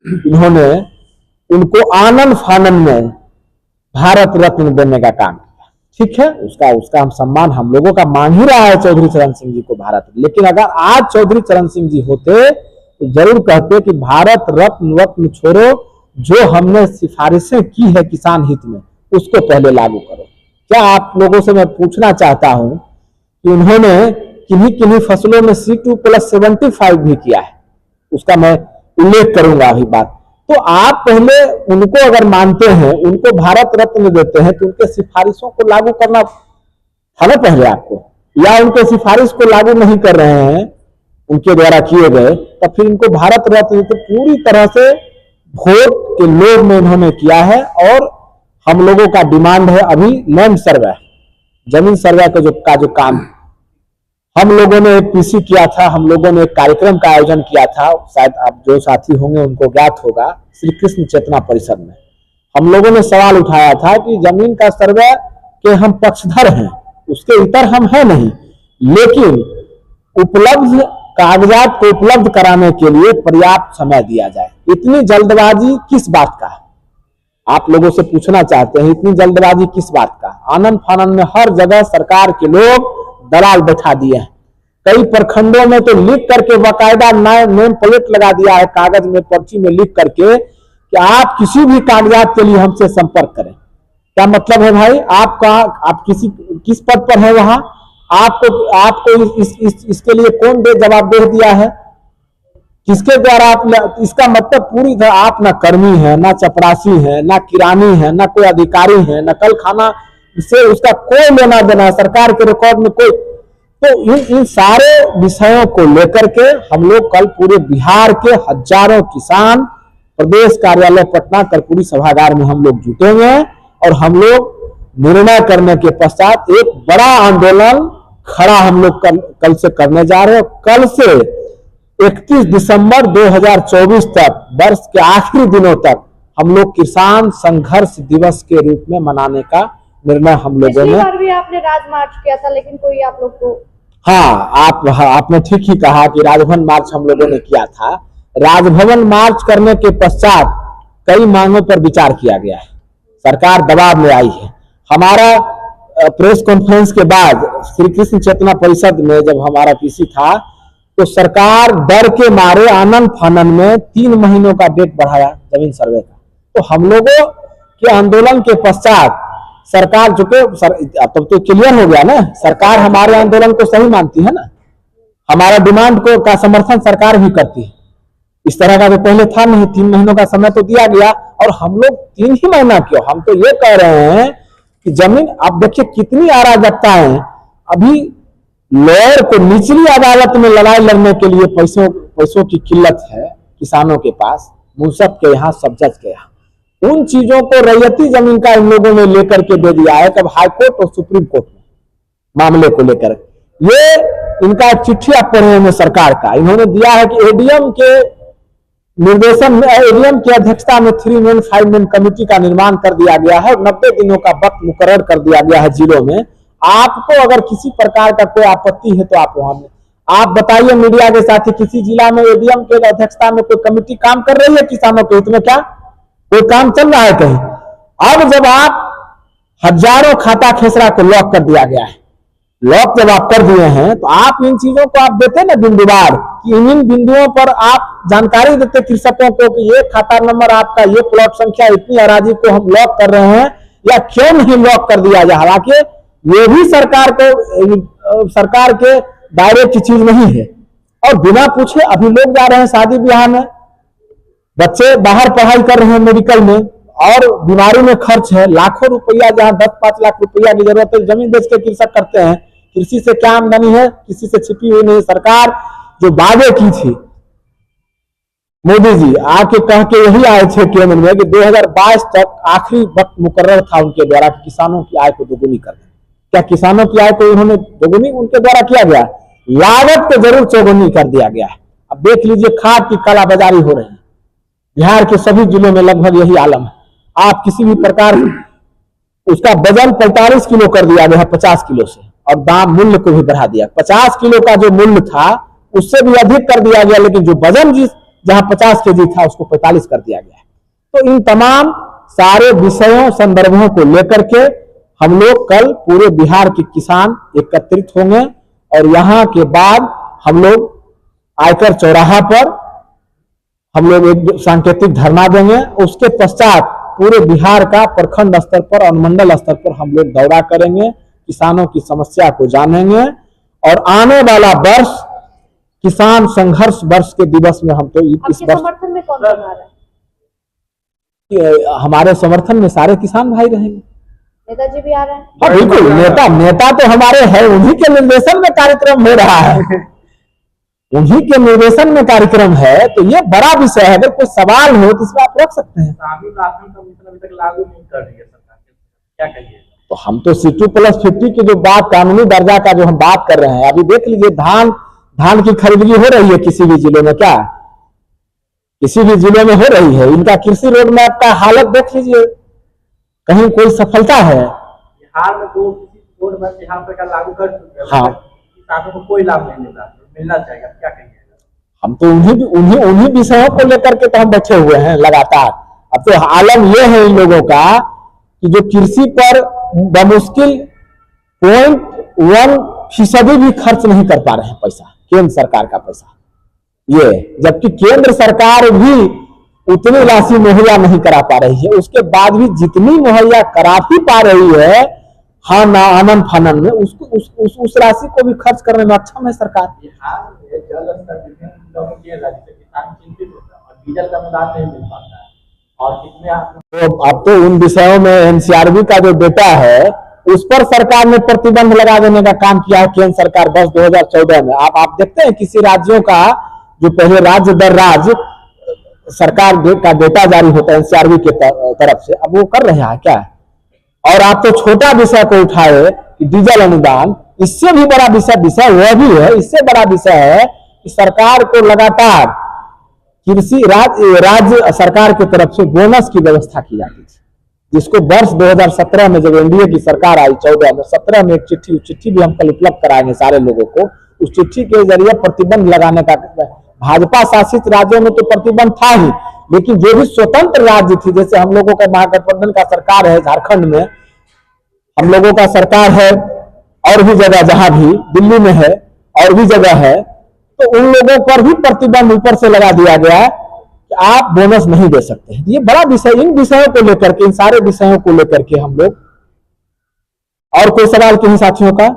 इन्होंने उनको आनन फानन में भारत रत्न देने का काम किया। ठीक है, उसका हम सम्मान हम लोगों का मांग ही रहा है चौधरी चरण सिंह जी को भारत, लेकिन अगर आज चौधरी चरण सिंह जी होते तो जरूर कहते कि भारत रत्न छोड़ो, जो हमने सिफारिशें की है किसान हित में उसको पहले लागू करो। क्या आप लोगों से मैं पूछना चाहता हूं कि उन्होंने किन्हीं किन्हीं फसलों में C2+75 भी किया है, उसका मैं उल्लेख करूंगा अभी बात। तो आप पहले उनको अगर मानते हैं, उनको भारत रत्न देते हैं, तो उनके सिफारिशों को लागू करना था ना पहले आपको, या उनके सिफारिश को लागू नहीं कर रहे हैं उनके द्वारा किए गए, तब फिर इनको भारत रत्न तो पूरी तरह से वोट के लोभ में इन्होंने किया है। और हम लोगों का डिमांड है अभी लैंड सर्वे, जमीन सर्वे का जो काम हम लोगों ने एक पीसी किया था, हम लोगों ने एक कार्यक्रम का आयोजन किया था, शायद आप जो साथी होंगे उनको ज्ञात होगा, श्री कृष्ण चेतना परिषद में हम लोगों ने सवाल उठाया था कि जमीन का सर्वे के हम पक्षधर हैं, उसके इतर हम हैं नहीं, लेकिन उपलब्ध कागजात को उपलब्ध कराने के लिए पर्याप्त समय दिया जाए। इतनी जल्दबाजी किस बात का? आप लोगों से पूछना चाहते हैं, इतनी जल्दबाजी किस बात का? आनन फानन में हर जगह सरकार के लोग दलाल बैठा दिए हैं। कई प्रखंडों में तो लिख करके बाकायदा नेम प्लेट लगा दिया है, कागज में पर्ची में लिख करके कि आप किसी भी कागजात के लिए हमसे संपर्क करें। क्या मतलब है भाई? आप किस पद पर है वहां? आपको इसके लिए कौन जवाबदेह दिया है? किसके द्वारा आप? इसका मतलब पूरी तरह आप ना कर्मी है, ना चपरासी है, ना किरानी है, ना कोई अधिकारी है, ना कल खाना से उसका कोई लेना देना है सरकार के रिकॉर्ड में कोई। तो इन सारे विषयों को लेकर के हम लोग कल पूरे बिहार के हजारों किसान प्रदेश कार्यालय पटना कर्पूरी सभागार में हम लोग जुटेंगे और हम लोग निर्णय करने के पश्चात एक बड़ा आंदोलन खड़ा हम लोग कल से करने जा रहे हैं। कल से 31 दिसंबर 2024 तक, वर्ष के आखिरी दिनों तक हम लोग किसान संघर्ष दिवस के रूप में मनाने का निर्णय हम लोगों ने। बार भी आपने राजमार्च किया था, लेकिन कोई आप लोग को? हाँ, आपने ठीक ही कहा कि राजभवन मार्च हम लोगों ने किया था। राजभवन मार्च करने के पश्चात कई मांगों पर विचार किया गया है, सरकार दबाव में आई है। हमारा प्रेस कॉन्फ्रेंस के बाद श्री कृष्ण चेतना परिषद में जब हमारा पीसी था, तो सरकार डर के मारे आनन फानन में 3 महीनों का डेट बढ़ाया जमीन सर्वे का। तो हम लोगों के आंदोलन के पश्चात सरकार चुके, तब तो क्लियर हो गया ना, सरकार हमारे आंदोलन को सही मानती है ना, हमारा डिमांड का समर्थन सरकार भी करती है। इस तरह का तो पहले था नहीं, 3 महीनों का समय तो दिया गया, और हम लोग 3 ही महीना क्यों, हम तो ये कह रहे हैं कि जमीन, आप देखिए कितनी अराजकता है। अभी लॉयर को निचली अदालत में लड़ाई लड़ने के लिए पैसों की किल्लत है किसानों के पास, मुंसफ के यहाँ, सब जज के यहाँ। उन चीजों को रैयती जमीन का इन लोगों ने लेकर के दे दिया है, कब हाई कोर्ट और सुप्रीम कोर्ट में मामले को लेकर। ये इनका चिट्ठी आप पढ़े होंगे सरकार का, इन्होंने दिया है कि एडीएम के निर्देशन में, एडीएम की अध्यक्षता में 3 मैन 5 मैन कमेटी का निर्माण कर दिया गया है, 90 दिनों का वक्त मुकर्रर कर दिया गया है जिलों में। आपको अगर किसी प्रकार का कोई आपत्ति है तो आप वहां में आप बताइए मीडिया के साथ, किसी जिला में एडीएम के अध्यक्षता में कोई कमेटी काम कर रही है किसानों के हित में? क्या कोई काम चल रहा है कहीं? अब जब आप हजारों खाता खेसरा को लॉक कर दिया गया है, लॉक जब आप कर दिए हैं, तो आप इन चीजों को आप देते ना बिंदुवार, कि इन बिंदुओं पर आप जानकारी देते कृषकों को कि ये खाता नंबर आपका, ये प्लॉट संख्या, इतनी अराजी को हम लॉक कर रहे हैं, या क्यों नहीं लॉक कर दिया जाए। हालांकि ये भी सरकार के दायरे की चीज नहीं है। और बिना पूछे अभी लोग जा रहे हैं शादी ब्याह में, बच्चे बाहर पढ़ाई कर रहे हैं मेडिकल में, और बीमारी में खर्च है लाखों रुपया, जहां 10-5 लाख रुपया की जरूरत है, जमीन बेच के कृषक करते हैं। कृषि से क्या आमदनी है? किसी से छिपी हुई नहीं। सरकार जो वादे की थी, मोदी जी आके कह के यही आए थे केंद्र में कि 2022 तक आखिरी वक्त मुकर्रर था उनके द्वारा कि किसानों की आय को दोगुनी कर दें। क्या किसानों की आय को उन्होंने दोगुनी उनके द्वारा किया गया? लागत को जरूर चौगुनी कर दिया गया है। अब देख लीजिए, खाद की कालाबाजारी हो रही है बिहार के सभी जिलों में, लगभग यही आलम है। आप किसी भी प्रकार उसका वजन 45 किलो कर दिया गया 50 किलो से, और दाम मूल्य को भी बढ़ा दिया। 50 किलो का जो मूल्य था उससे भी अधिक कर दिया गया, लेकिन जो वजन जहां 50 केजी था उसको 45 कर दिया गया है। तो इन तमाम सारे विषयों संदर्भों को लेकर के हम लोग कल पूरे बिहार के किसान एकत्रित होंगे और यहां के बाद हम लोग आयकर चौराहा पर हम लोग एक सांकेतिक धरना देंगे। उसके पश्चात पूरे बिहार का प्रखंड स्तर पर और मंडल स्तर पर हम लोग दौरा करेंगे, किसानों की समस्या को जानेंगे और आने वाला वर्ष किसान संघर्ष वर्ष के दिवस में हम तो इस वर्ष समर्थन में कौन बना रहा है? हमारे समर्थन में सारे किसान भाई रहेंगे। नेताजी भी आ रहे हैं? हाँ बिल्कुल, नेता तो हमारे हैं, उन्हीं के निर्देशन में कार्यक्रम हो रहा है, उन्हीं के निर्देशन में कार्यक्रम है। तो ये बड़ा विषय है, अगर कोई सवाल हो तो इसमें आप रख सकते हैं। अभी तक लागू नहीं कर रही है सरकार, क्या कहिए? तो हम तो C2+50 की जो बात, कानूनी दर्जा का जो हम बात कर रहे हैं, अभी देख लीजिए धान की खरीदगी हो रही है किसी भी जिले में, क्या किसी भी जिले में हो रही है? इनका कृषि रोड मैप का हालत देख लीजिए, कहीं कोई सफलता है? बिहार में तो रोड मैप बिहार सरकार लागू कर चुकी है, हाँ, किसानों को कोई लाभ नहीं मिला, मिलना चाहिए, क्या कहिए? हम तो उन्हीं विषयों को लेकर के तो हम बैठे हुए हैं लगातार। अब तो आलम यह है इन लोगों का कि जो कृषि पर बमुश्किल 0.1% भी खर्च नहीं कर पा रहे हैं पैसा, केंद्र सरकार का पैसा ये, जबकि केंद्र सरकार भी उतनी राशि मुहैया नहीं करा पा रही है। उसके बाद भी जितनी मुहैया करा भी पा रही है हाँ ना आनंद फानन में, उसको उस राशि को भी खर्च करने में अक्षम है सरकार। बिहार में जल स्तर विभिन्न जिलों के राज्य से किसान चिंतित होता है और डीजल का अनुदान नहीं मिल पाता है, और कितने तो अब तो इन विषयों में NCRB का जो डेटा है उस पर सरकार ने प्रतिबंध लगा देने का काम किया है केंद्र सरकार वर्ष 2014 में। आप देखते हैं किसी राज्यों का जो पहले राज्य दर राज्य सरकार का डेटा जारी होता है NCRB के तरफ से, अब वो कर रहे हैं क्या? और आप तो छोटा विषय को उठाए कि डीजल अनुदान, इससे भी बड़ा विषय वह भी है, इससे बड़ा विषय है कि सरकार को लगातार कृषि राज्य सरकार की तरफ से बोनस की व्यवस्था की जाती थी, जिसको वर्ष 2017 में जब एनडीए की सरकार आई 14 में, 17 में एक चिट्ठी भी हम कल उपलब्ध कराएंगे सारे लोगों को। उस चिट्ठी के जरिए प्रतिबंध लगाने का, भाजपा शासित राज्यों में तो प्रतिबंध था ही, लेकिन जो भी स्वतंत्र राज्य थी, जैसे हम लोगों का महागठबंधन का सरकार है झारखंड में, हम लोगों का सरकार है और भी जगह, जहां भी दिल्ली में है और भी जगह है, तो उन लोगों पर भी प्रतिबंध ऊपर से लगा दिया गया कि आप बोनस नहीं दे सकते हैं। ये बड़ा विषय, इन विषयों को लेकर के, इन सारे विषयों को लेकर के हम लोग, और कोई सवाल किन्हीं साथियों का?